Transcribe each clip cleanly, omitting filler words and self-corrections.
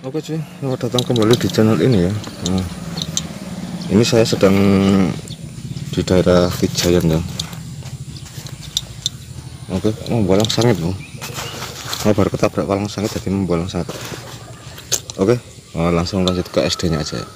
Oke cuy, selamat datang kembali di channel ini ya. Nah, ini saya sedang di daerah Vijayan ya. Oke, membualang sangit loh. Baru ketabrak walang sangit jadi membualang sangit. Oke, langsung lanjut ke SD nya aja ya.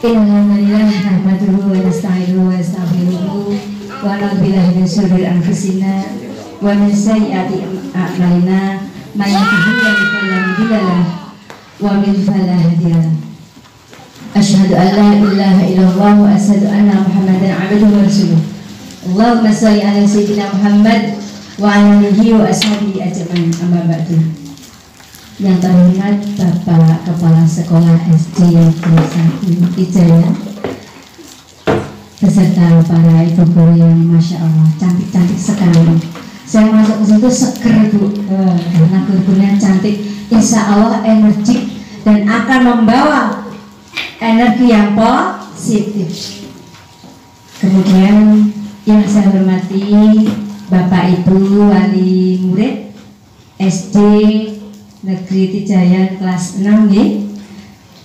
Innalillah nahmaduhu wa nasta'inuhu wa nastaghfiruhu wa na'udzu billahi min syururi anfusina wa min sayyiati a'malina may yahdihillahu fala mudilla lahu wa min fala hadiya lahu. Asyhadu an la ilaha illallah wa asyhadu anna Muhammadan 'abduhu wa rasuluh. Allahumma shalli ala sayyidina Muhammad wa ala alihi wa ashabihi ajma'in. Amma ba'du. Yang terhormat Bapak Kepala Sekolah SD Negeri 1 Wijaya beserta para ibu guru yang masya Allah cantik-cantik sekali. Saya masuk ke situ seger Bu, karena guru-gurunya cantik, insya Allah energik dan akan membawa energi yang positif. Kemudian yang saya hormati Bapak Ibu wali murid SD Negeri Tijayan kelas 6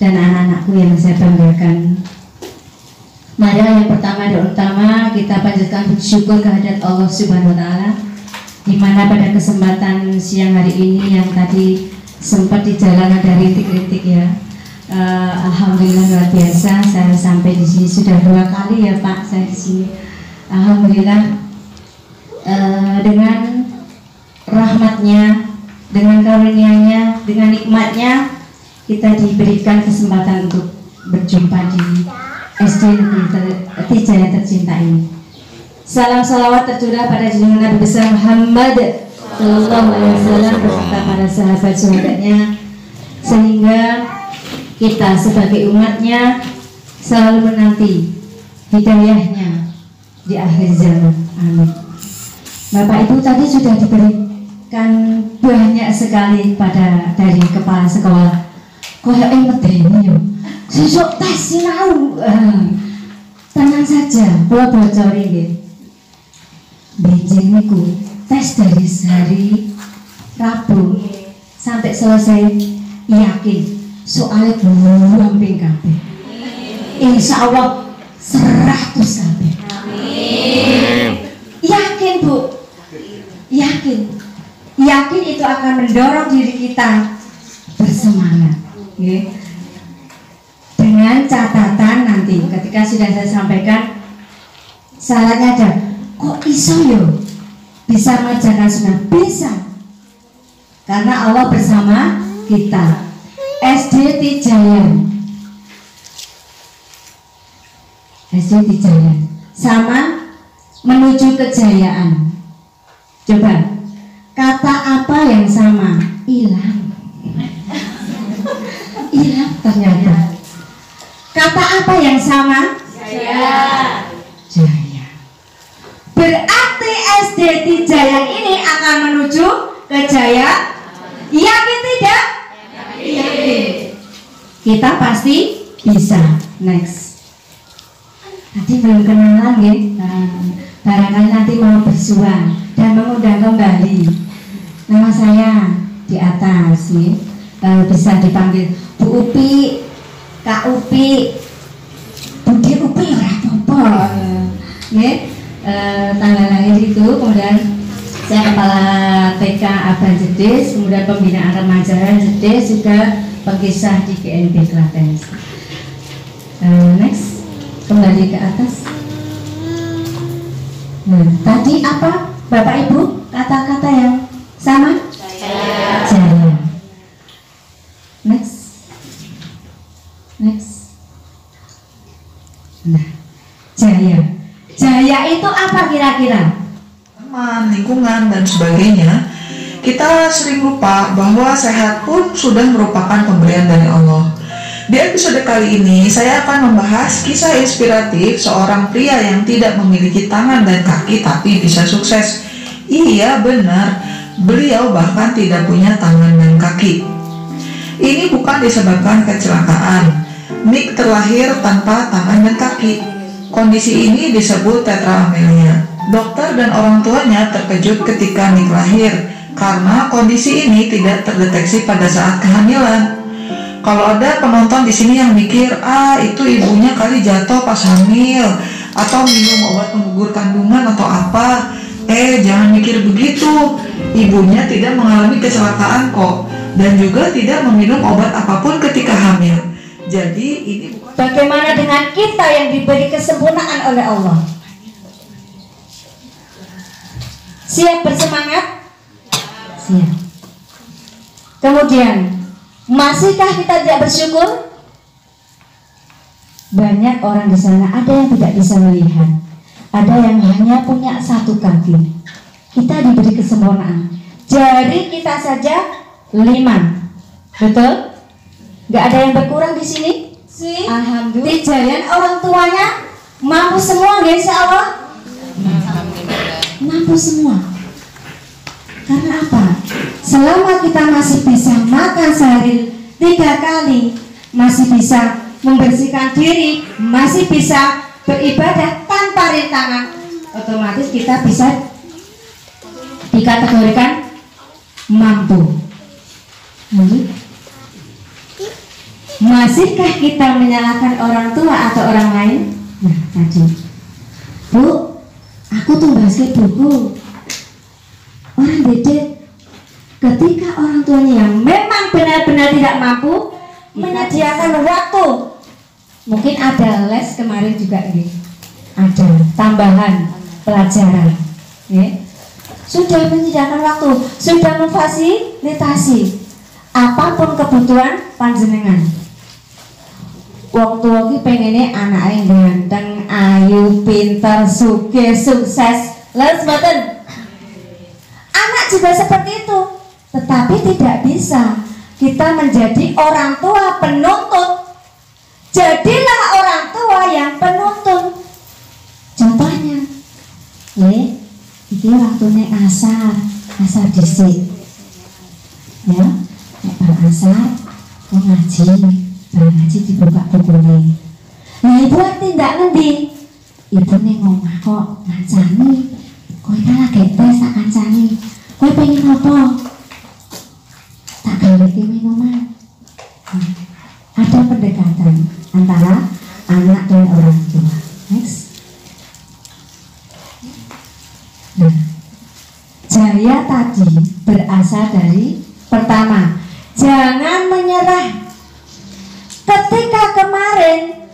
dan anak-anakku yang saya banggakan. Mari yang pertama dan utama kita panjatkan bersyukur kehadirat Allah Subhanahu wa Ta'ala, di mana pada kesempatan siang hari ini yang tadi sempat di jalan ada rintik-rintik ya. Alhamdulillah luar biasa, saya sampai di sini sudah 2 kali ya Pak saya di sini. Alhamdulillah dengan rahmatnya, dengan karunia-Nya, dengan nikmatnya kita diberikan kesempatan untuk berjumpa di SD Negeri Tijaya tercinta ini. Salam salawat tercurah pada junjungan Nabi besar Muhammad Sallallahu Alaihi Wasallam beserta para sahabat-sahabatnya, sehingga kita sebagai umatnya selalu menanti hidayahnya di akhir zaman. Amin. Bapak Ibu tadi sudah diberikan banyak sekali pada dari kepala sekolah. Koyo medeni yo. Sesuk tes sinau. Tenang saja, kula bocori nggih. Benjing niku tes dari hari Rabu sampai selesai yakin soalnya belum kabeh. Insya Allah 100 kabeh. Amin. Yakin Bu, yakin itu akan mendorong diri kita bersemangat. Okay. Dengan catatan nanti ketika sudah saya sampaikan syaratnya ada, kok iso yo bisa mengerjakan sunnah? Bisa, karena Allah bersama kita. SD Tijayan sama menuju kejayaan. Coba kata apa yang sama? Hilang ternyata. Kata apa yang sama? Jaya. Berarti SD Tijayan ini akan menuju kejayaan. Yakin tidak? Yakin. Kita pasti bisa. Next. Tadi belum kenalan ya. Barangkali nanti mau bersua dan mengundang kembali. Nama saya di atas nih. Bisa dipanggil Bu Upi, Kak Upi, Budi Upi ora apa-apa. Nggih. Tanggal lahir itu, kemudian saya kepala TK Aban Jedis, kemudian pembinaan remaja Jedis, juga pengkisah di GNB Klaten. Next, kembali ke atas. Nah, tadi apa Bapak Ibu kata-kata yang sama? Jaya. Next. Nah, Jaya itu apa kira-kira? Teman, lingkungan, dan sebagainya. Kita sering lupa bahwa sehat pun sudah merupakan pemberian dari Allah. Di episode kali ini, saya akan membahas kisah inspiratif seorang pria yang tidak memiliki tangan dan kaki tapi bisa sukses. Iya benar, beliau bahkan tidak punya tangan dan kaki. Ini bukan disebabkan kecelakaan. Nick terlahir tanpa tangan dan kaki. Kondisi ini disebut tetraamelia. Dokter dan orang tuanya terkejut ketika Nick lahir karena kondisi ini tidak terdeteksi pada saat kehamilan. Kalau ada penonton di sini yang mikir, itu ibunya kali jatuh pas hamil atau minum obat penggugur kandungan atau apa, jangan mikir begitu. Ibunya tidak mengalami kecelakaan kok, dan juga tidak meminum obat apapun ketika hamil. Jadi ini bukan Bagaimana dengan kita yang diberi kesempurnaan oleh Allah? Siap bersemangat? Siap. Kemudian, masihkah kita tidak bersyukur? Banyak orang di sana, ada yang tidak bisa melihat, ada yang hanya punya satu kaki. Kita diberi kesempurnaan. Jari kita saja 5, betul? Gak ada yang berkurang di sini? Alhamdulillah. Tijayan orang tuanya mampu semua, ya insya Allah. Mampu semua. Karena apa? Selama kita masih bisa makan sehari 3 kali, masih bisa membersihkan diri, masih bisa beribadah tanpa rintangan, otomatis kita bisa dikategorikan mampu. Masihkah kita menyalahkan orang tua atau orang lain? Nah tadi, Bu, aku tuh basket buku. Orang beda. Ketika orang tuanya yang memang benar-benar tidak mampu menyediakan waktu, mungkin ada les kemarin juga ini, ada tambahan pelajaran, ya. Sudah menyediakan waktu, sudah memfasilitasi apapun kebutuhan panjenengan. Wong tua ki pengennya anaknya ganteng, ayu, pintar, sugih, sukses. Lalu mboten. Anak juga seperti itu, tetapi tidak bisa kita menjadi orang tua penuntut. Jadilah orang tua yang penuntun. Contohnya, ini waktunya asar dhisik. Ya, nek asar kok ngaji. Ngaji dibuka bukunya. Nah ibu tindak ngendi? Ibu nih ngomong kok ngancani. Kowe kan lagi tes tak kancani. Kowe pengen apa? Tak gawe minuman. Ada pendekatan antara anak dan orang tua. Next. Nah, jaya tadi berasal dari pertama, jangan menyerah. Ketika kemarin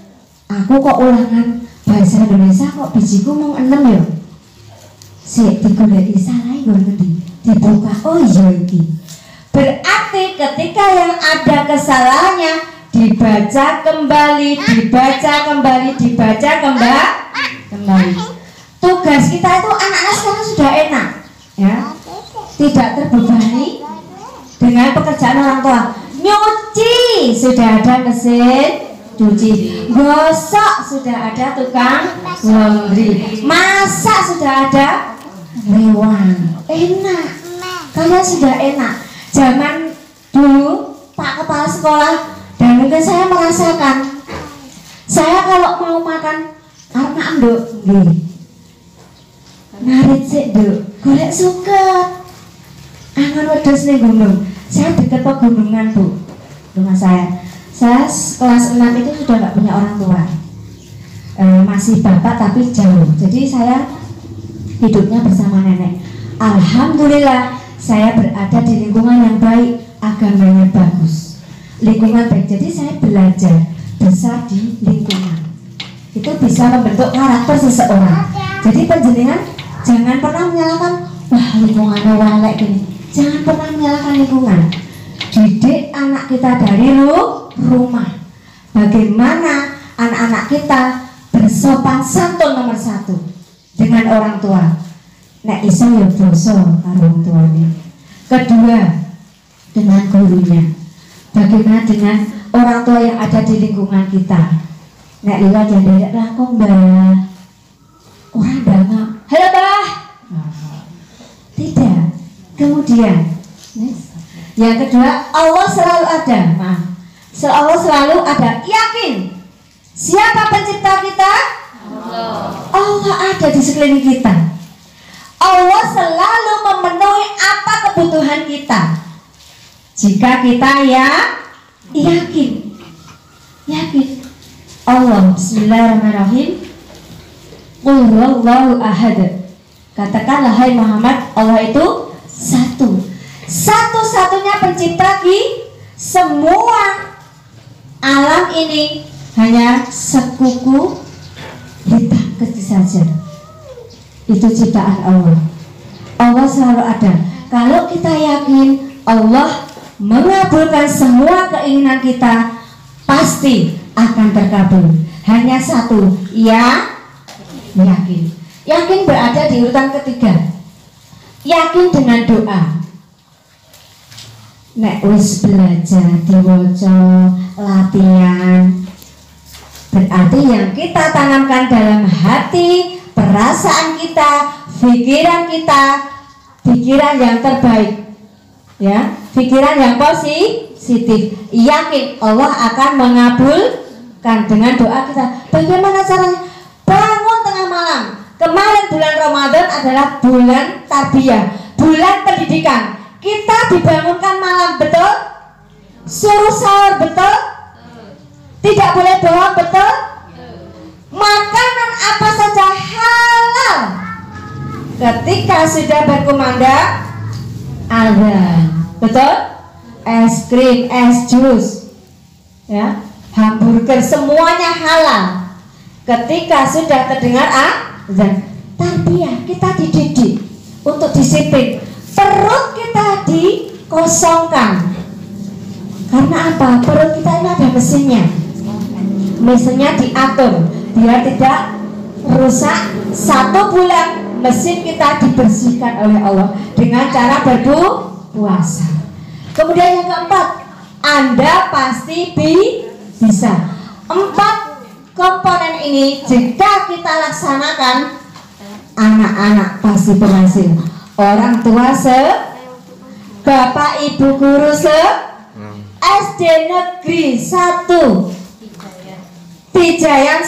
aku kok ulangan bahasa Indonesia kok bijiku mau 6 ya. Sik digoleki salahe nggon ngendi? Dibuka. Oh iya iki. Berarti ketika yang ada kesalahannya dibaca kembali, dibaca kembali. Tugas kita itu anak-anak sekarang sudah enak, ya. Tidak terbebani dengan pekerjaan orang tua. Nyuci sudah ada mesin cuci, gosok sudah ada tukang laundry, masak sudah ada rewang. Enak, kalian sudah enak. Zaman dulu Pak Kepala Sekolah dan mungkin saya merasakan, saya kalau mau makan karena anduk, ngarit sik nduk, golek suket, angan wedhus ning gunung. Saya dekat pegunungan Bu, rumah saya kelas 6 itu sudah nggak punya orang tua, masih bapak tapi jauh. Jadi saya hidupnya bersama nenek. Alhamdulillah saya berada di lingkungan yang baik, agamanya bagus, lingkungan baik. Jadi saya belajar besar di lingkungan. Itu bisa membentuk karakter seseorang. Jadi panjenengan jangan pernah menyalahkan, wah lingkungannya walek gini. Jangan pernah menyalahkan lingkungan. Didik anak kita dari rumah. Bagaimana anak-anak kita bersopan santun nomor 1 dengan orang tua. Nek iso ya basa karo orang tuanya. Kedua, dengan gurunya. Bagaimana dengan orang tua yang ada di lingkungan kita. Nek liwat ya derek langkung Mbah. Orang bangga. Halo Mbah. Tidak. Kemudian yang kedua, Allah selalu ada. Allah selalu ada. Yakin siapa pencipta kita? Allah ada di sekeliling kita. Allah selalu memenuhi apa kebutuhan kita. Jika kita yakin Allah. Bismillahirrahmanirrahim. Qul huwallahu ahad. Katakanlah hai Muhammad, Allah itu satu-satunya pencipta semua alam ini hanya sekuku hitam kecil saja. Itu ciptaan Allah. Allah selalu ada. Kalau kita yakin Allah mengabulkan semua keinginan kita, pasti akan terkabul. Hanya satu, yakin. Yakin berada di urutan ketiga. Yakin dengan doa. Nek wis belajar diwaca latihan, berarti yang kita tanamkan dalam hati, perasaan kita, pikiran kita, pikiran yang terbaik, ya, pikiran yang positif. Yakin Allah akan mengabulkan dengan doa kita. Bagaimana caranya? Bangun tengah malam. Kemarin bulan Ramadan adalah bulan tarbiyah, bulan pendidikan. Kita dibangunkan malam, betul? Suruh sahur, betul? Tidak boleh bohong, betul? Makanan apa saja halal. Ketika sudah berkumandang azan, betul? Es krim, es jus, ya, hamburger, semuanya halal. Ketika sudah terdengar azan, tarbiyah, kita dididik untuk disiplin. Perut kita dikosongkan. Karena apa? Perut kita ini ada mesinnya. Mesinnya diatur biar tidak rusak. 1 bulan mesin kita dibersihkan oleh Allah dengan cara berpuasa. Kemudian yang keempat, Anda pasti bisa. 4 komponen ini jika kita laksanakan, anak-anak pasti berhasil. Orang tua Bapak Ibu guru SD Negeri 1 Pijayan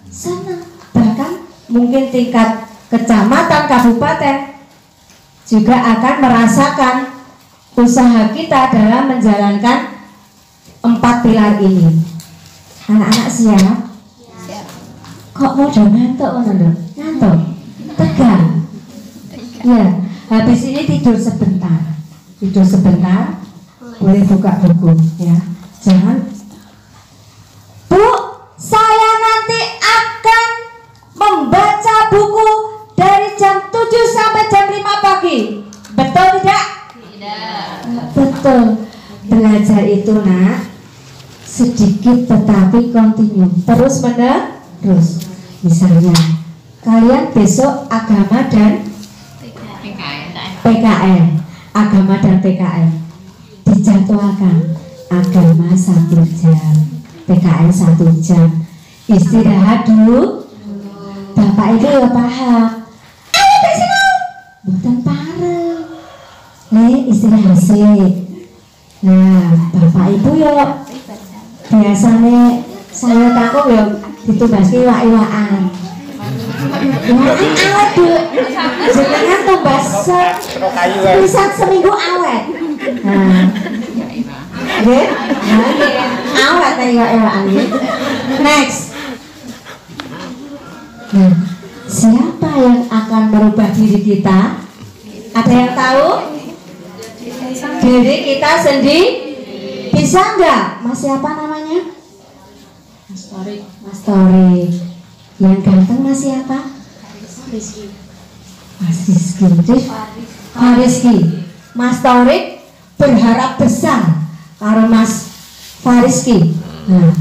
senang. Bahkan mungkin tingkat kecamatan, kabupaten juga akan merasakan usaha kita dalam menjalankan 4 pilar ini. Anak-anak siap? Kok mau ngantuk? Ngantuk? Tegang? Ya, habis ini tidur sebentar. Boleh buka buku, ya. Jangan, Bu, saya nanti akan membaca buku dari jam 7 sampai jam 5 pagi. Betul tidak? Tidak. Betul. Belajar itu, Nak, sedikit tetapi kontinu, terus menerus. Misalnya, kalian besok agama dan PKN, agama dan PKN dijadwalkan. Agama 1 jam, PKN 1 jam. Istirahat dulu. Bapak Ibu ya paham. Ayo besok, bukan pareng. Nih istirahat sih. Nah, Bapak Ibu ya biasanya saya takut ya ditumbas iwak-iwakan. Awet Bu, jenengan tumbas bisa seminggu awet. Nah, nggih, awet iwak-iwakan. Next. Nah, siapa yang akan merubah diri kita? Ada yang tahu? Diri kita sendiri. Bisa nggak? Mas siapa namanya? Mas Torik. Yang ganteng Mas siapa? Mas Rizky. Mas Torik berharap besar karo Mas Fariski. Nah,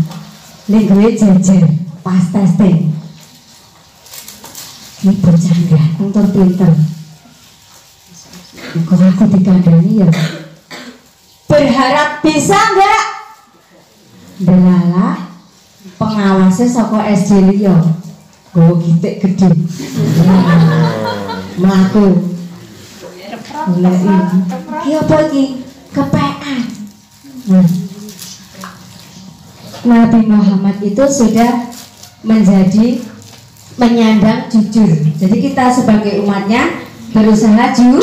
ini gue jajar pas testing. Ini bercanda, untuk pinter. Kalau aku dikandani ya. Berharap bisa nggak? Delala pengawasnya soko SD liya. Gue gitik gede. Melaku. Mulai ini. Apa ini? Kepean. Nah, Nabi Muhammad itu sudah menjadi menyandang jujur. Jadi kita sebagai umatnya berusaha jujur.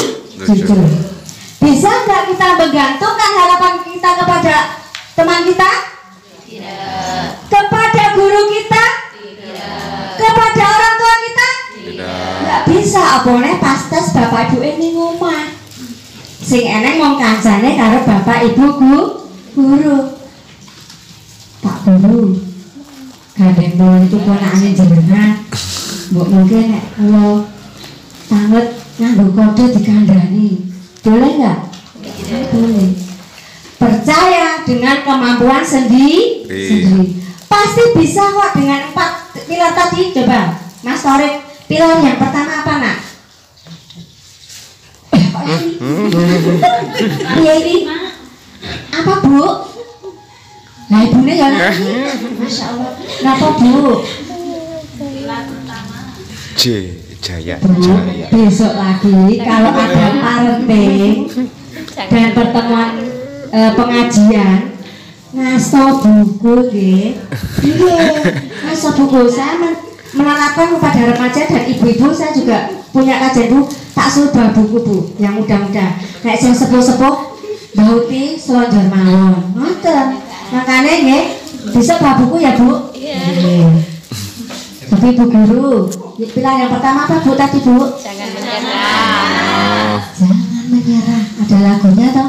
Bisa nggak kita menggantungkan harapan kita kepada teman kita? Tidak. Kepada guru kita? Tidak. Kepada orang tua kita? Tidak. Nggak bisa. Apalagi pas tes bapak ibu ini ngomong. Sing eneng ngomong kancane karo bapak ibu guru. Pak guru, gandeng kula itu ponakane jenengan. Mbok mungkin nek kula tanget nganggo kode dikandani. Boleh enggak? Boleh. Percaya dengan kemampuan sendiri. Pasti bisa kok dengan 4 pilar tadi. Coba Mas Torik, pilar yang pertama apa nak? Iya ini apa Bu? Nah ibunya ya lagi. Masya Allah. Kenapa Bu? Jaya. Besok lagi kalau ada parenting dan pertemuan pengajian ngasto buku ngasto buku. Saya menerapkan kepada remaja dan ibu-ibu. Saya juga punya kajian Bu, tak suruh buku Bu yang mudah-mudah kayak yang sepuh-sepuh bauti selonjor mawon ngoten. Makanya nggih besok bawa buku ya Bu. Tapi Bu Guru, pilar yang pertama apa Bu tadi Bu? Jangan menyerah. Jangan menyerah. Ada lagunya toh?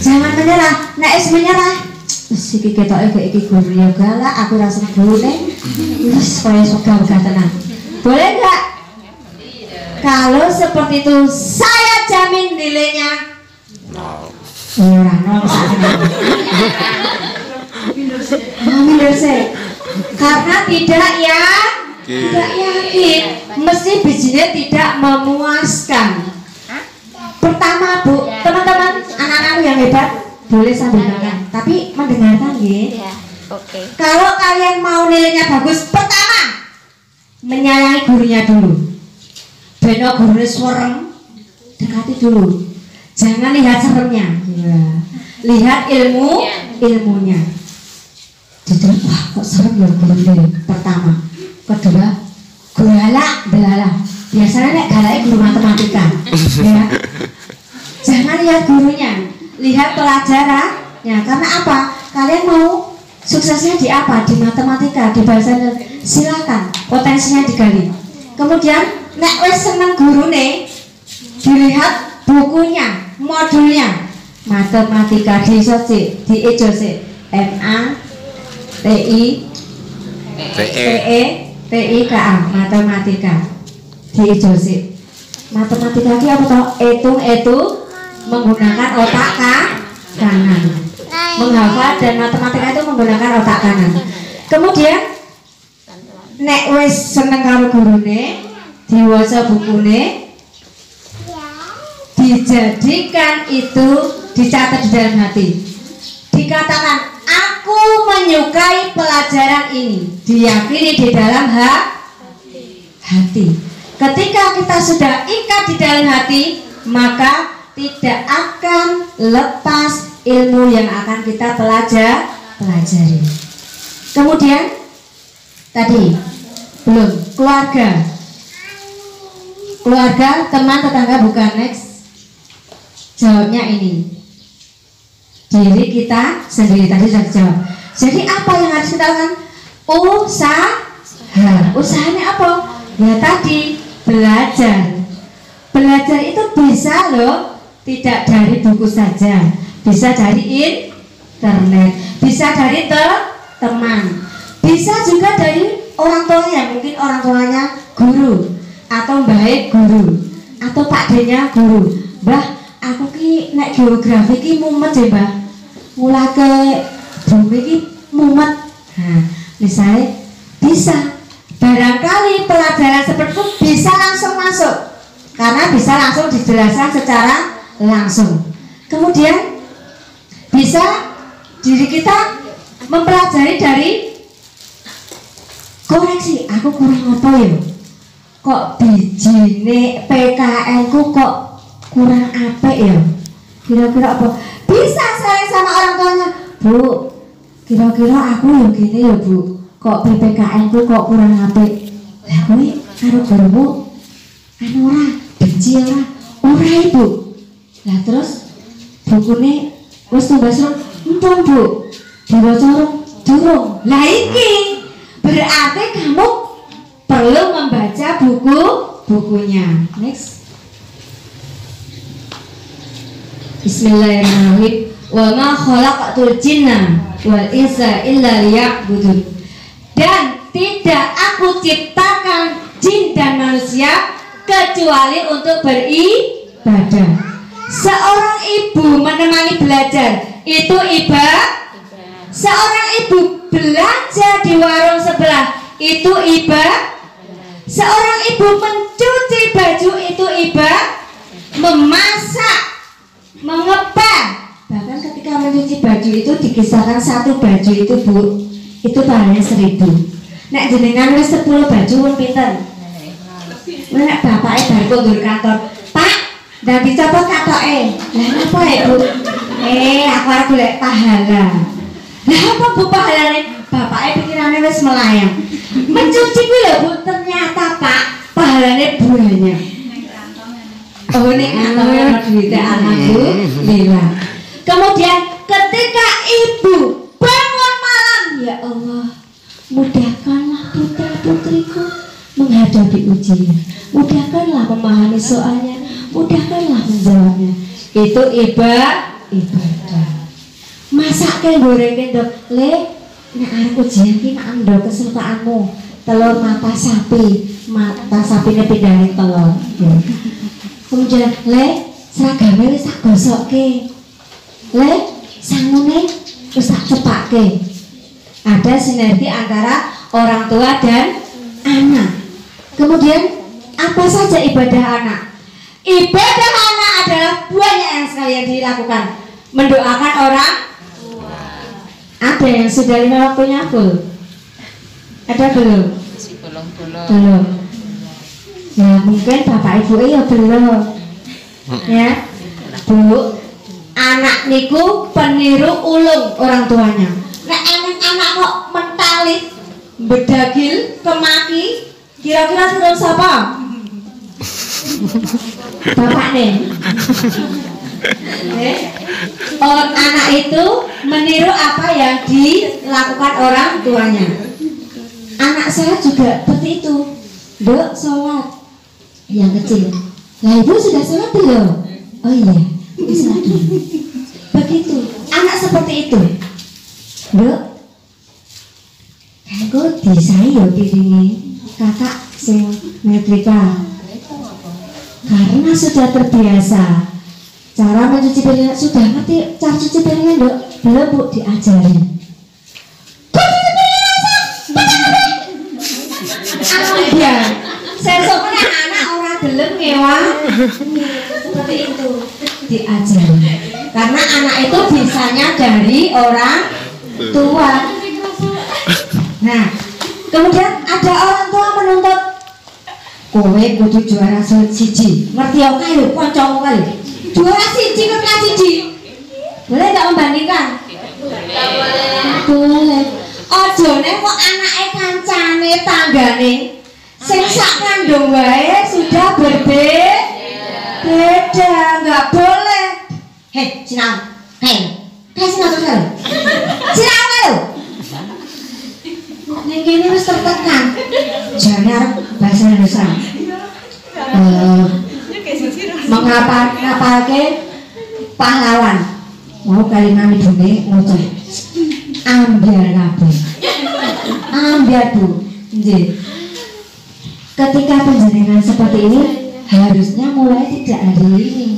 Jangan menyerah. Nek wis menyerah, wis iki ketoke kayak iki guru ya galak, aku rasa gurune. Wis koyo suka tenang. Boleh enggak? Kalau seperti itu saya jamin nilainya ora nol Mundur sih. Karena tidak yakin, mesti bijinya tidak memuaskan. Pertama Bu, teman-teman anak-anak yang hebat boleh sambil makan, tapi mendengarkan ya. Oke. Kalau kalian mau nilainya bagus, pertama menyayangi gurunya dulu. Beno gurunya serem, dekati dulu. Jangan lihat seremnya, ya. Lihat ilmunya. Jadi wah kok serem ya guru pertama. Kedua galak. Biasanya nek galaknya guru matematika. Ya. Jangan lihat gurunya, lihat pelajarannya. Karena apa? Kalian mau suksesnya di apa? Di matematika, di bahasa Indonesia. Silakan, potensinya digali. Kemudian nek wes seneng gurune, dilihat bukunya, modulnya. Matematika di MA TIKA matematika di Jose. Matematika ini apa toh? Itu menggunakan otak kanan. Menghafal dan matematika itu menggunakan otak kanan. Kemudian nek wis seneng karo gurune, diwaca bukune, dijadikan itu dicatat di dalam hati. Dikatakan aku menyukai pelajaran ini, diyakini di dalam hati. Ketika kita sudah ikat di dalam hati, maka tidak akan lepas ilmu yang akan kita pelajari. Kemudian tadi belum keluarga, teman, tetangga, bukan. Next, jawabnya ini. Diri kita sendiri, tadi sudah jawab. Jadi apa yang harus kita lakukan? Usahanya apa? Ya tadi belajar itu bisa loh, tidak dari buku saja, bisa dari internet, bisa dari teman, bisa juga dari orang tuanya. Mungkin orang tuanya guru atau baik guru atau pak D-nya guru. Mbah, aku ki nek geografi ki mumet ya Mbah, mulai ke bumi ki mumet. Nah, misalnya bisa, barangkali pelajaran seperti itu bisa langsung masuk karena bisa langsung dijelaskan secara langsung. Kemudian bisa diri kita mempelajari dari koreksi, aku kurang apa ya, kok bijine PKN ku kok kurang apik ya, kira-kira apa, bisa saya sama orang tuanya, Bu, kira-kira aku yang gini ya Bu, kok PPKN ku kok kurang apik. Lah kuwi karo gurumu anu ora benci ora Ibu. Lah terus bukune wis tumbas empun Bu, diwaca durung. Lah iki berarti kamu perlu membaca bukunya. Next. Bismillahirrahmanirrahim. Wa ma khalaqatul jinna wal insa illa liya'budun. Dan tidak aku ciptakan jin dan manusia kecuali untuk beribadah. Seorang ibu menemani belajar itu ibadah. Seorang ibu belanja di warung sebelah itu ibadah. Seorang ibu mencuci baju itu ibadah. Memasak, mengepel. Bahkan ketika mencuci baju itu dikisahkan satu baju itu Bu, itu pahalanya 1.000. Nek jenengan wis 10 baju pun pinten. Nek bapake bar kondur kantor, Pak, dan dicopot katoke. Lah apa ya Bu? Aku arep golek pahala. Lah apa Bu pahalane? Bapake pikirane wis melayang. Mencuci kuwi lho Bu, ternyata Pak, pahalane banyak. Oh nek ana duit alhamdulillah. Kemudian ketika ibu bangun malam, ya Allah, mudahkanlah putra-putriku menghadapi ujian, mudahkanlah memahami soalnya, mudahkanlah menjawabnya. Itu ibadah. Masak goreng kendok, le, nek arep ujian ki mak ndo kesukaanmu. Telur mata sapine pindahin telur. Ya. Kemudian le, seragame wis tak gosokke. Le, sangune wis tak cepake. Ada sinergi antara orang tua dan anak. Kemudian apa saja ibadah anak? Ibadah anak adalah banyak yang sekali yang dilakukan. Mendoakan orang tua. Ada yang sudah 5 waktunya full? Ada belum? Belum. Ya mungkin bapak ibu ya belum. Ya Bu, anak niku peniru ulung orang tuanya. Nek anak kok mentalit, bedagil, kemaki, kira-kira turun siapa? Bapak nih. Anak itu meniru apa yang dilakukan orang tuanya. Anak saya juga seperti itu. Dok, sholat. Yang kecil. Lah ibu sudah sholat belum? Oh iya, sholat dulu. Begitu. Anak seperti itu. Dok, kanggo disayo piringi kakak sing metrika. Karena sudah terbiasa cara mencuci piring, sudah ngerti cara cuci piringnya Dok? Belum Bu, diajarin. Iya, sesuknya anak orang gelem mewah. Seperti itu diajarin. Karena anak itu bisanya dari orang tua. Nah, kemudian ada orang tua menuntut kowe kudu juara siji. Ngerti ya kae kancamu kae. Juara siji kok siji. Boleh enggak membandingkan? Boleh. Ojone kok anake kancane tanggane sing sak kandung wae sudah berbeda, enggak boleh. Hei, Sinau. Hei. Sinau terus. Sinau lho. Ning kene wis tertekan. Jane arep bahasa Indonesia. Ngapalke pahlawan. Mau kalimat ibune ngucap. Ambiar kabeh. Ambiar Bu. Nggih. Ketika penjenengan seperti ini harusnya mulai tidak hari ini.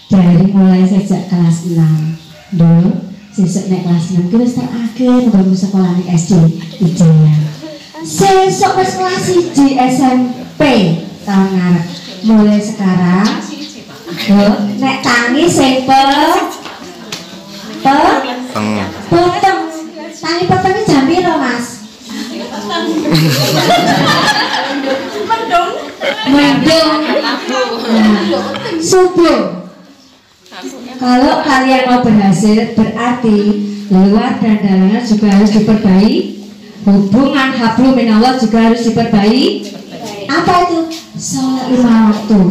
Dari mulai sejak kelas 6. Dulu sesuk nek kelas 6 ki wis terakhir baru sekolah ning SD Wijaya. Sesuk wis kelas 1 SMP tahun ngarep. Mulai sekarang nek tangi sing peteng. Tangi peteng iki jam piro, Mas? Mendung. Subuh. Kalau kalian mau berhasil, berarti luar dan dalamnya juga harus diperbaiki. Hubungan hablum minallah juga harus diperbaiki. Apa itu? Sholat 5 waktu.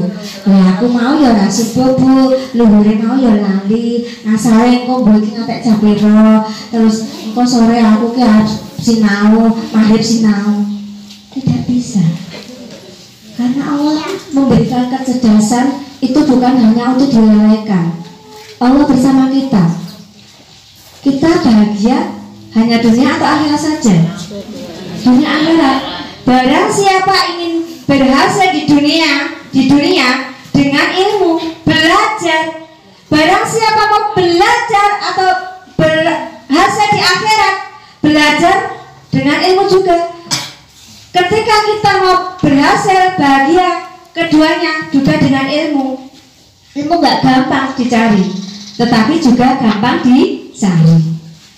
Lah aku mau ya ora subuh Bu, luhure mau ya lali. Asale engko mbok iki ngantek jam piro. Terus engko sore aku ki harus sinau, maghrib sinau. Tidak bisa. Karena Allah memberikan kecerdasan itu bukan hanya untuk dilalaikan. Allah bersama kita. Kita bahagia Hanya dunia atau akhirat saja? Dunia akhirat. Barang siapa ingin berhasil di dunia dengan ilmu, belajar. Barang siapa mau belajar atau berhasil di akhirat, belajar dengan ilmu juga. Ketika kita mau berhasil, bahagia, keduanya juga dengan ilmu. Ilmu gak gampang dicari, tetapi juga gampang dicari.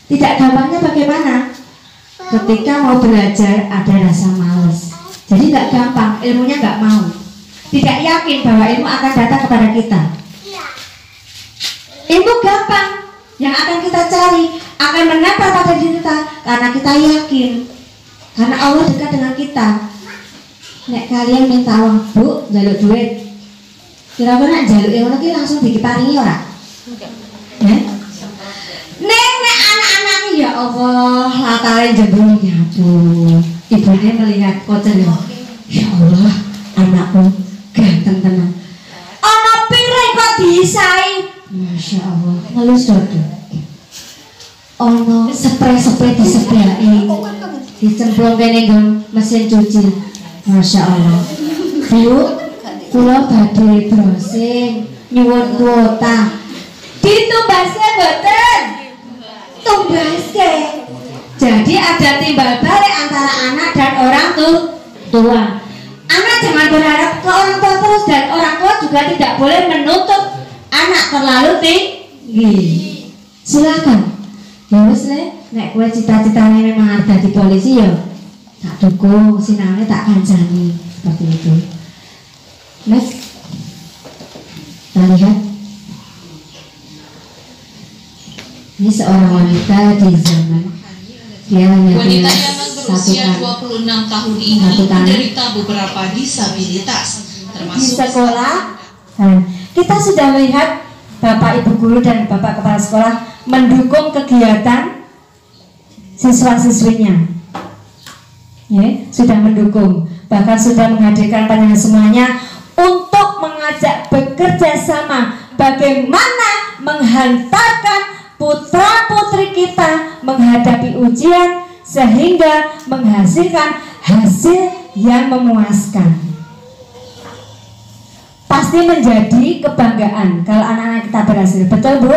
Tidak gampangnya bagaimana? Ketika mau belajar ada rasa males. Jadi gak gampang, ilmunya gak mau. Tidak yakin bahwa ilmu akan datang kepada kita. Ilmu gampang, yang akan kita cari akan menempel pada diri kita karena kita yakin, karena Allah dekat dengan kita. Nek kalian minta uang, Bu, jaluk duit, kira-kira jaluk yang lagi langsung diparingi ora? Nek anak-anaknya ya Allah, latare jebul nyatu. Ibunya melihat kocer, ya Allah, anakku ganteng tenan. Ono piring kok diisai. Masya Allah, ngelus dodo. Ono spray disediai, dicemplung kene nggon mesin cuci. Masya Allah. Bu, kula badhe browsing nyuwun kuota. Ditumbaske mboten? Tumbaske. Jadi ada timbal balik antara anak dan orang tua. Anak jangan berharap ke orang tua terus, dan orang tua juga tidak boleh menuntut anak terlalu tinggi. Silakan. Ya wis le, nek kowe cita-citane memang arep dadi polisi ya tak dukung, sinane tak kancani seperti itu. Next. Kita lihat. Ini seorang wanita di zaman dia hanya wanita yang berusia satu 26 tahun ini menderita beberapa disabilitas termasuk di sekolah. Nah, kita sudah melihat Bapak Ibu guru dan Bapak Kepala Sekolah mendukung kegiatan siswa-siswinya. Ya, sudah mendukung, bahkan sudah menghadirkan pandangan semuanya untuk mengajak bekerja sama bagaimana menghantarkan putra-putri kita menghadapi ujian sehingga menghasilkan hasil yang memuaskan. Pasti menjadi kebanggaan kalau anak-anak kita berhasil, betul Bu?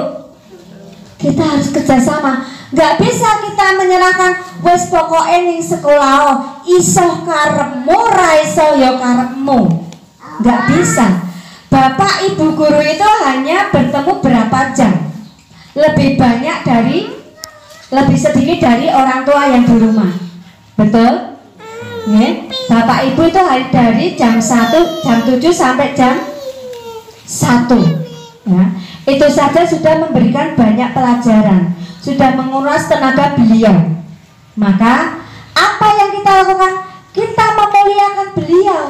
Kita harus kerjasama. Gak bisa kita menyerahkan wes pokoknya ning sekolah iso karepmu ra iso ya karepmu. Gak bisa. Bapak Ibu guru itu hanya bertemu berapa jam? Lebih sedikit dari orang tua yang di rumah. Betul? Ya? Bapak Ibu itu dari jam 1, jam 7 sampai jam 1. Ya. Itu saja sudah memberikan banyak pelajaran, sudah menguras tenaga beliau. Maka apa yang kita lakukan? Kita memuliakan beliau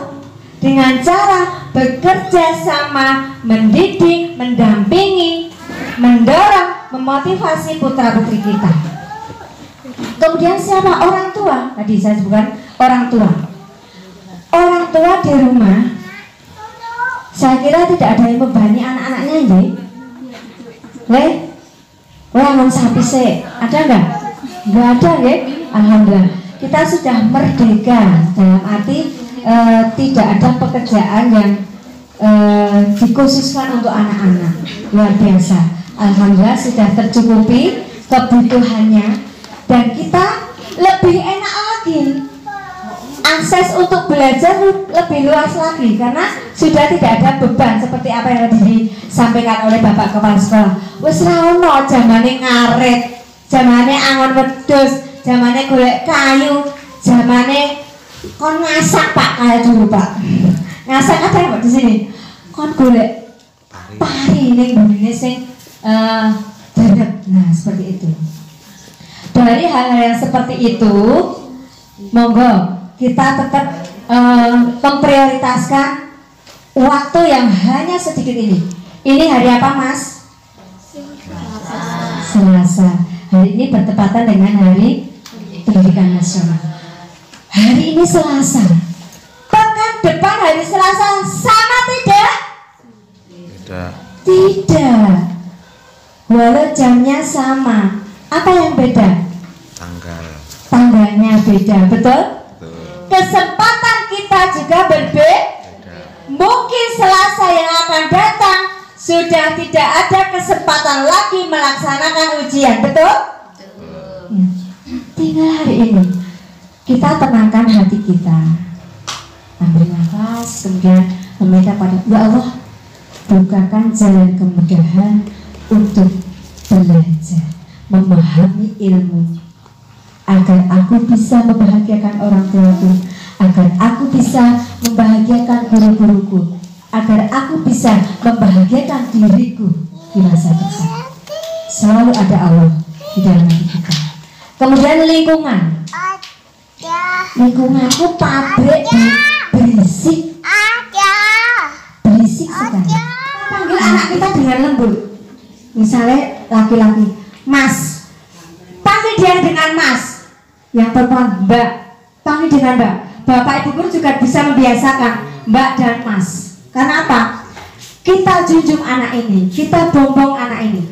dengan cara bekerja sama, mendidik, mendampingi, mendorong, memotivasi putra-putri kita. Kemudian siapa? Orang tua. Tadi saya sebutkan orang tua. Orang tua di rumah, saya kira tidak ada yang membebani anak-anaknya, nggih. Wangun sapi sih, ada nggak? Nggak ada, nggih. Alhamdulillah. Kita sudah merdeka dalam arti tidak ada pekerjaan yang dikhususkan untuk anak-anak. Luar biasa. Alhamdulillah sudah tercukupi kebutuhannya, dan kita lebih enak lagi. Akses untuk belajar lebih luas lagi karena sudah tidak ada beban seperti apa yang tadi disampaikan oleh Bapak Kepala Sekolah. Wis ra ono zamane ngaret, zamane angon wedhus, zamane golek kayu, zamane kon ngasak Pak, kayak dulu Pak. Ngasak apa ya Pak di sini? Kon golek pari ning bunine sing deret. Nah, seperti itu. Dari hal-hal yang seperti itu, monggo kita tetap memprioritaskan waktu yang hanya sedikit ini. Ini hari apa Mas? Selasa. Hari ini bertepatan dengan Hari Pendidikan Nasional. Hari ini Selasa. Pekan depan hari Selasa sama tidak? Tidak. Walau jamnya sama. Apa yang beda? usianya beda, betul? Kesempatan kita juga berbeda. Mungkin Selasa yang akan datang sudah tidak ada kesempatan lagi melaksanakan ujian, betul? Ya. Tinggal hari ini kita tenangkan hati kita, ambil nafas, kemudian meminta pada ya Allah, bukakan jalan kemudahan untuk belajar, memahami ilmu, agar aku bisa membahagiakan orang tuaku, agar aku bisa membahagiakan guru-guruku, agar aku bisa membahagiakan diriku di masa depan. Selalu ada Allah di dalam hati kita. Kemudian lingkungan. Lingkunganku pabrik berisik. Berisik sekali. Panggil anak kita dengan lembut. Misalnya laki-laki, Mas. Panggil dia dengan Mas. Yang perempuan, Mbak. Panggil dengan Mbak. Bapak Ibu guru juga bisa membiasakan Mbak dan Mas. Karena apa? Kita junjung anak ini, kita bombong anak ini.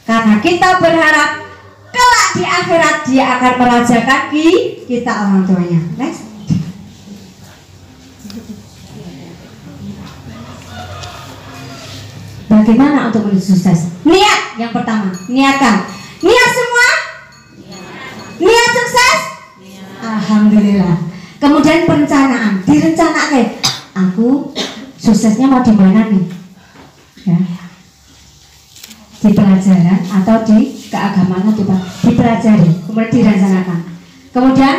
Karena kita berharap kelak di akhirat dia akan merajakan kita orang tuanya. Next. Bagaimana untuk menuju sukses? Niat yang pertama, niatkan. Niat semua? Niat sukses? Alhamdulillah. Kemudian perencanaan, direncanakan. Aku suksesnya mau di mana nih? Ya. Di pelajaran atau di keagamaan atau dipelajari, kemudian direncanakan. Kemudian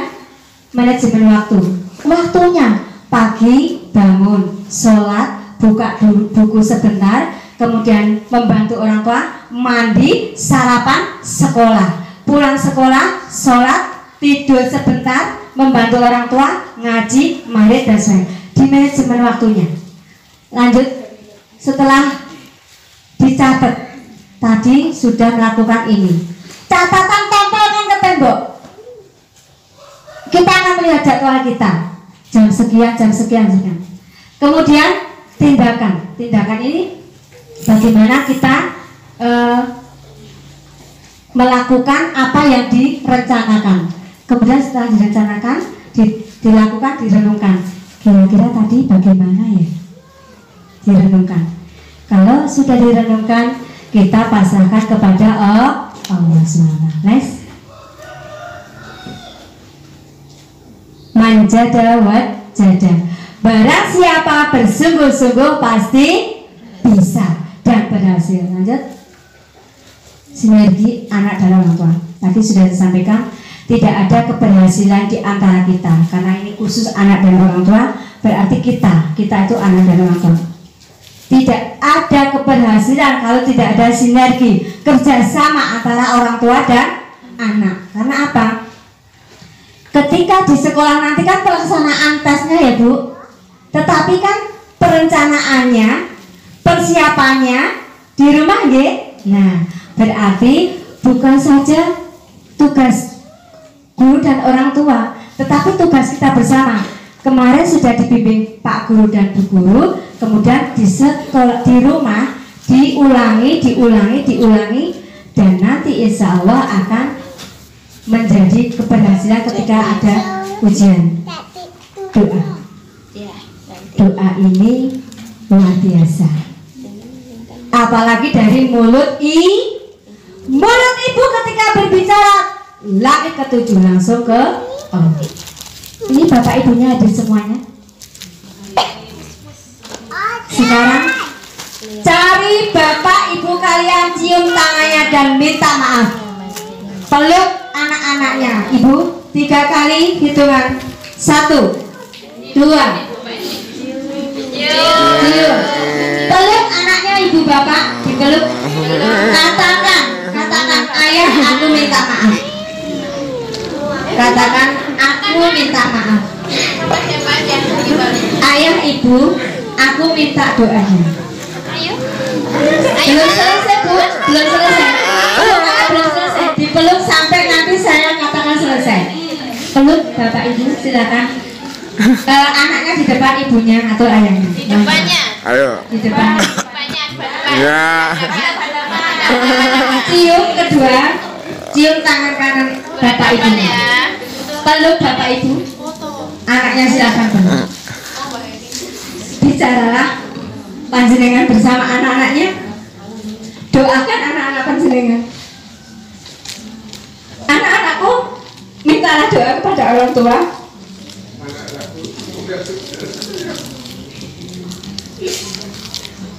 manajemen waktu. Waktunya pagi bangun, sholat, buka buku sebentar, kemudian membantu orang tua, mandi, sarapan, sekolah, pulang sekolah, sholat, tidur sebentar, membantu orang tua, ngaji, maghrib dan sebagainya. Di manajemen waktunya. Lanjut, setelah dicatat, tadi sudah melakukan ini. Catatan tempelkan ke tembok. Kita akan melihat jadwal kita. Jam sekian, jam sekian, sekian. Kemudian tindakan. Tindakan ini bagaimana kita melakukan apa yang direncanakan. Kemudian setelah direncanakan, dilakukan, direnungkan. Kira-kira tadi bagaimana ya? Direnungkan. Kalau sudah direnungkan, kita pasrahkan kepada Allah SWT. Next. Manjada wat jada. Barang siapa bersungguh-sungguh pasti bisa dan berhasil. Lanjut. Sinergi anak dan orang tua. Tadi sudah disampaikan, tidak ada keberhasilan di antara kita, karena ini khusus anak dan orang tua. Berarti kita itu anak dan orang tua. Tidak ada keberhasilan kalau tidak ada sinergi kerjasama antara orang tua dan anak. Karena apa? Ketika di sekolah nanti kan pelaksanaan tesnya ya Bu, tetapi kan perencanaannya, persiapannya di rumah ya. Nah, berarti bukan saja tugas guru dan orang tua, tetapi tugas kita bersama. Kemarin sudah dibimbing Pak Guru dan Bu Guru, kemudian di sekolah, di rumah diulangi, dan nanti insya Allah akan menjadi keberhasilan ketika ada ujian. Doa ini luar biasa. Apalagi dari mulut ibu ketika berbicara, langit ketujuh langsung ke Allah. Ini bapak ibunya hadir semuanya. Sekarang cari bapak ibu kalian, cium tangannya dan minta maaf. Peluk anak-anaknya. Ibu 3 kali hitungan. 1, 2, cium. Peluk anaknya ibu bapak, dipeluk. Katakan ayah, aku minta maaf. Katakan aku minta maaf. Ayah ibu, aku minta doanya. Belum selesai Bu, belum selesai. Belum selesai. Dipeluk sampai nanti saya katakan selesai. Peluk bapak ibu, silakan. Anaknya di depan ibunya atau ayahnya? Di depannya. Ayo. Di depannya. Ya. Cium kedua, cium tangan kanan bapak ibunya. Peluk Bapak Ibu. Anaknya silakan peluk. Bicaralah panjenengan bersama anak-anaknya. Doakan anak-anak panjenengan. Anak-anakku, mintalah doa kepada orang tua.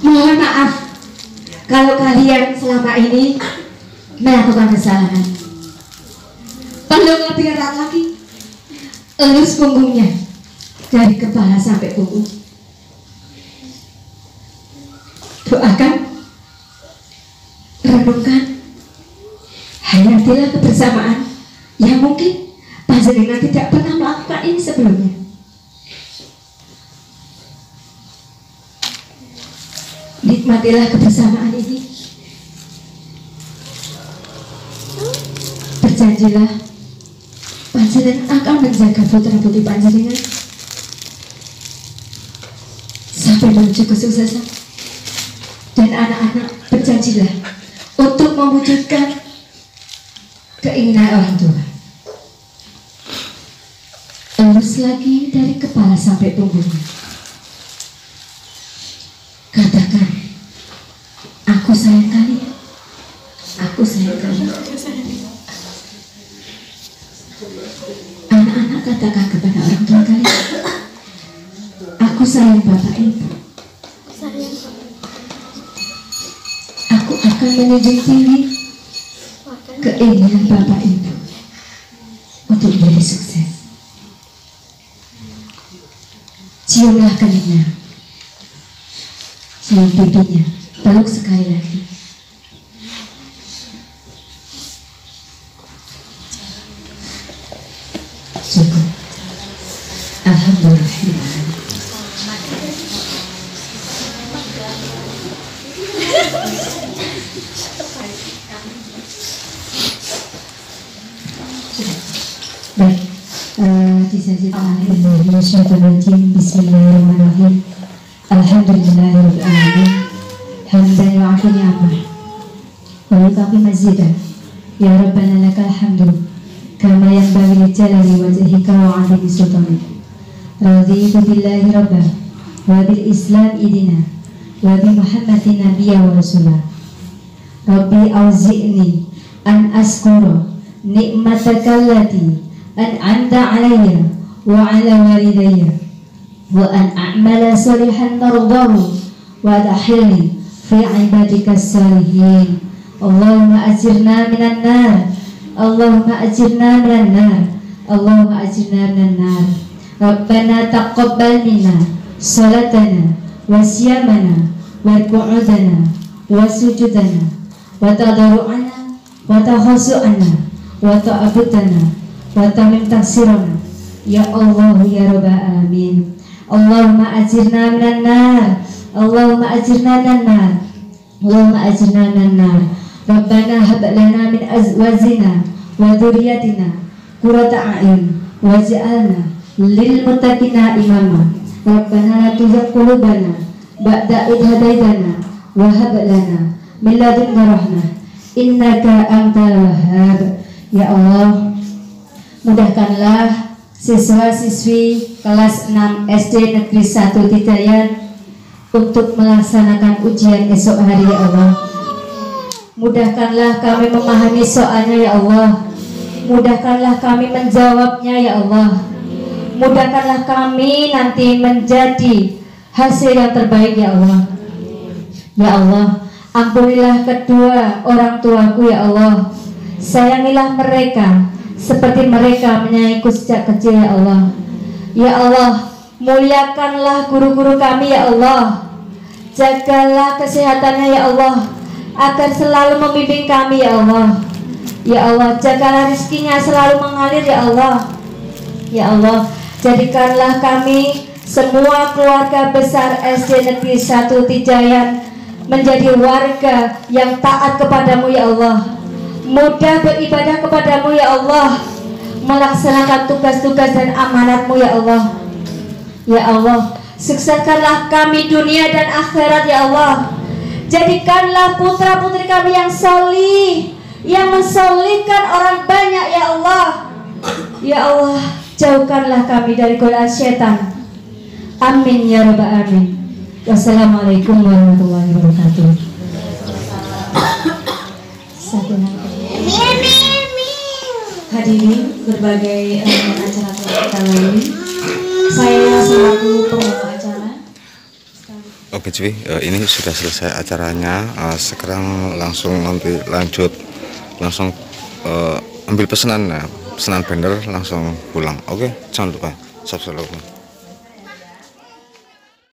Mohon maaf kalau kalian selama ini melakukan kesalahan. Peluk lebih erat lagi. Elus punggungnya dari kepala sampai punggung. Doakan, renungkan, hayatilah kebersamaan yang mungkin panjenengan tidak pernah melakukan ini sebelumnya. Nikmatilah kebersamaan ini. Berjanjilah panjenengan akan menjaga putra-putri panjenengan sampai menuju kesuksesan. Dan anak-anak berjanjilah untuk mewujudkan keinginan orang tua. Elus lagi dari kepala sampai punggungnya. Katakan, aku sayang kalian. Aku sayang kalian. Anak-anak katakan kepada orang tua kalian, aku sayang Bapak Ibu. Aku akan menjunjung tinggi keinginan Bapak Ibu untuk menjadi sukses. Ciumlah keningnya, cium pipinya, peluk sekali lagi. Cukup. Alhamdulillah. Baik, di sesi Bismillahirrahmanirrahim. Bismillahirrahmanirrahim. Alhamdulillahirrahmanirrahim. Hamdan yu'afi ni'amah wa yuqafi mazidah. Ya Rabbana lakal hamdu kama yanbaghi li jalali wajhika wa 'azimi sultanik. Raditu billahi rabbah wa bil islam idina wa bi Muhammadin nabiyya wa rasulah. Rabbi auzi'ni an askura ni'mataka allati an'amta 'alayya wa 'ala walidayya wa an a'mala salihan tardahu wa adkhilni fi 'ibadikas salihin. Allahumma ajirna minan nar. Allahumma ajirna minan nar. Allahumma ajirna minan nar. Rabbana taqabbal minna salatana wa siyamana wa qu'udana wa sujudana wa tadarru'ana wa takhasu'ana wa ta'abudana wa tamim taksirana. Ya Allah ya Rabbal alamin. Allahumma ajirna minan nar. Allahumma ajirna minan nar. Allahumma ajirna minan nar. Rabbana hab lana min azwajina wa dzurriyyatina qurrata a'yun waj'alna lil muttaqina imama. Rabbana la tuzigh qulubana ba'da idh hadaytana wa hab lana min ladunka rahmah innaka antal wahhab. Ya Allah, mudahkanlah siswa-siswi kelas 6 SD Negeri 1 Tidayan untuk melaksanakan ujian esok hari. Ya Allah, mudahkanlah kami memahami soalnya. Ya Allah, mudahkanlah kami menjawabnya. Ya Allah, mudahkanlah kami nanti menjadi hasil yang terbaik. Ya Allah, ya Allah, ampunilah kedua orang tuaku. Ya Allah, sayangilah mereka seperti mereka menyayangiku sejak kecil. Ya Allah, ya Allah, muliakanlah guru-guru kami. Ya Allah, jagalah kesehatannya. Ya Allah, agar selalu membimbing kami. Ya Allah, ya Allah, jagalah rezekinya selalu mengalir. Ya Allah, ya Allah, jadikanlah kami semua keluarga besar SD Negeri 1 Tidayan menjadi warga yang taat kepadamu. Ya Allah, mudah beribadah kepadamu. Ya Allah, melaksanakan tugas-tugas dan amanatmu. Ya Allah, ya Allah, sukseskanlah kami dunia dan akhirat. Ya Allah, jadikanlah putra-putri kami yang solih, yang mensolihkan orang banyak. Ya Allah, Ya Allah, jauhkanlah kami dari godaan setan. Amin ya rabbal alamin. Wassalamualaikum warahmatullahi wabarakatuh. Hadirin berbagai acara kita lalui, saya selaku pengelola acara. Oke cuy, ini sudah selesai acaranya. Sekarang langsung nanti lanjut, langsung ambil pesanan banner, langsung pulang. Oke, jangan lupa subscribe.